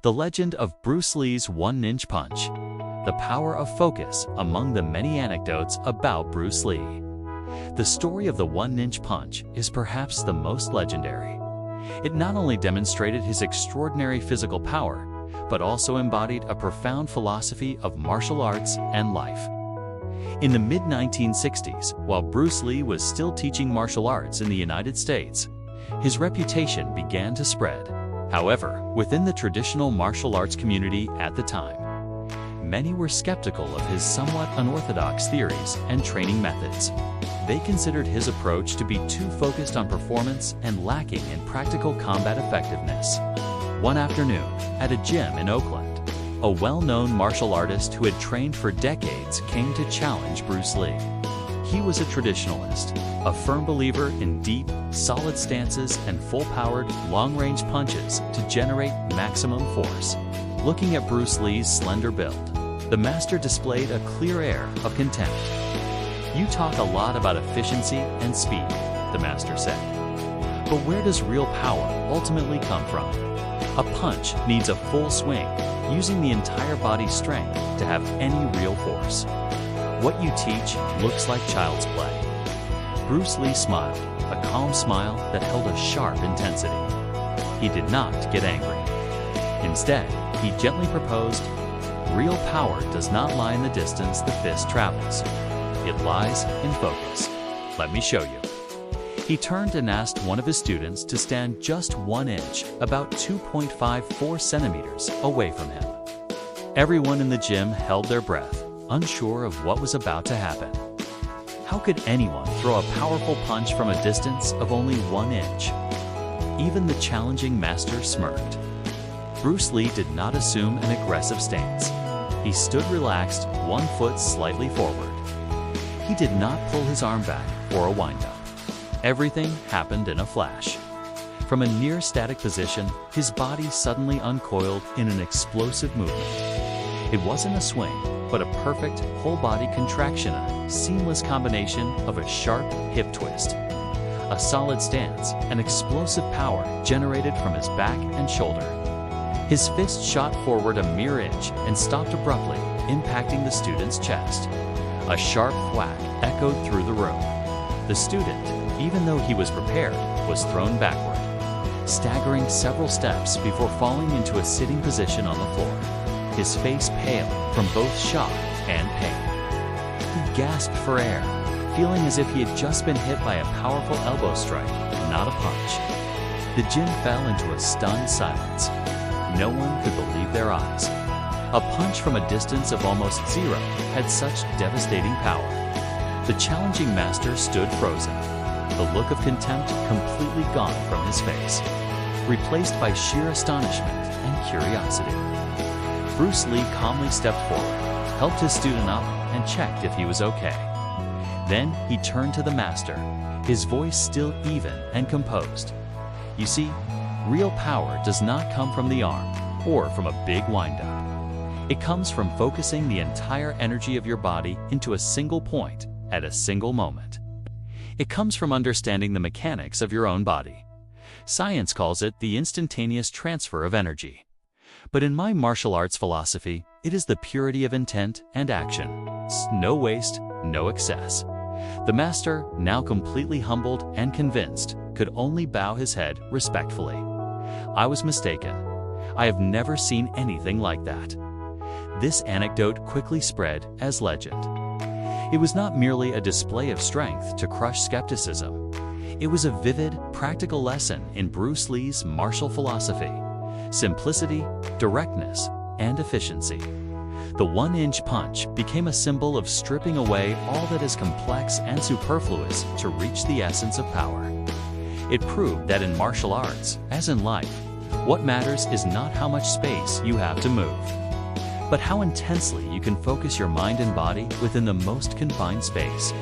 The legend of Bruce Lee's one-inch punch. The power of focus among the many anecdotes about Bruce Lee. The story of the one-inch punch is perhaps the most legendary. It not only demonstrated his extraordinary physical power, but also embodied a profound philosophy of martial arts and life. In the mid-1960s, while Bruce Lee was still teaching martial arts in the United States, his reputation began to spread. However, within the traditional martial arts community at the time, many were skeptical of his somewhat unorthodox theories and training methods. They considered his approach to be too focused on performance and lacking in practical combat effectiveness. One afternoon, at a gym in Oakland, a well-known martial artist who had trained for decades came to challenge Bruce Lee. He was a traditionalist, a firm believer in deep, solid stances and full-powered, long-range punches to generate maximum force. Looking at Bruce Lee's slender build, the master displayed a clear air of contempt. "You talk a lot about efficiency and speed," the master said. "But where does real power ultimately come from? A punch needs a full swing, using the entire body's strength to have any real force. What you teach looks like child's play." Bruce Lee smiled, a calm smile that held a sharp intensity. He did not get angry. Instead, he gently proposed, "Real power does not lie in the distance the fist travels. It lies in focus. Let me show you." He turned and asked one of his students to stand just 1 inch, about 2.54 centimeters, away from him. Everyone in the gym held their breath, unsure of what was about to happen. How could anyone throw a powerful punch from a distance of only 1 inch? Even the challenging master smirked. Bruce Lee did not assume an aggressive stance. He stood relaxed, 1 foot slightly forward. He did not pull his arm back for a wind-up. Everything happened in a flash. From a near-static position, his body suddenly uncoiled in an explosive movement. It wasn't a swing, but a perfect whole-body contraction, a seamless combination of a sharp hip twist, a solid stance, and explosive power generated from his back and shoulder. His fist shot forward a mere inch and stopped abruptly, impacting the student's chest. A sharp thwack echoed through the room. The student, even though he was prepared, was thrown backward, staggering several steps before falling into a sitting position on the floor, his face pale from both shock and pain. He gasped for air, feeling as if he had just been hit by a powerful elbow strike, not a punch. The gym fell into a stunned silence. No one could believe their eyes. A punch from a distance of almost 0 had such devastating power. The challenging master stood frozen, the look of contempt completely gone from his face, replaced by sheer astonishment and curiosity. Bruce Lee calmly stepped forward, helped his student up, and checked if he was okay. Then he turned to the master, his voice still even and composed. "You see, real power does not come from the arm or from a big wind-up. It comes from focusing the entire energy of your body into a single point at a single moment. It comes from understanding the mechanics of your own body. Science calls it the instantaneous transfer of energy. But in my martial arts philosophy, it is the purity of intent and action. No waste, no excess." The master, now completely humbled and convinced, could only bow his head respectfully. "I was mistaken. I have never seen anything like that." This anecdote quickly spread as legend. It was not merely a display of strength to crush skepticism. It was a vivid, practical lesson in Bruce Lee's martial philosophy: simplicity, directness, and efficiency. The one-inch punch became a symbol of stripping away all that is complex and superfluous to reach the essence of power. It proved that in martial arts, as in life, what matters is not how much space you have to move, but how intensely you can focus your mind and body within the most confined space.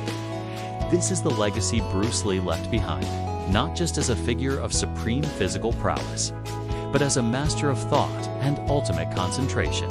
This is the legacy Bruce Lee left behind, not just as a figure of supreme physical prowess, but as a master of thought and ultimate concentration.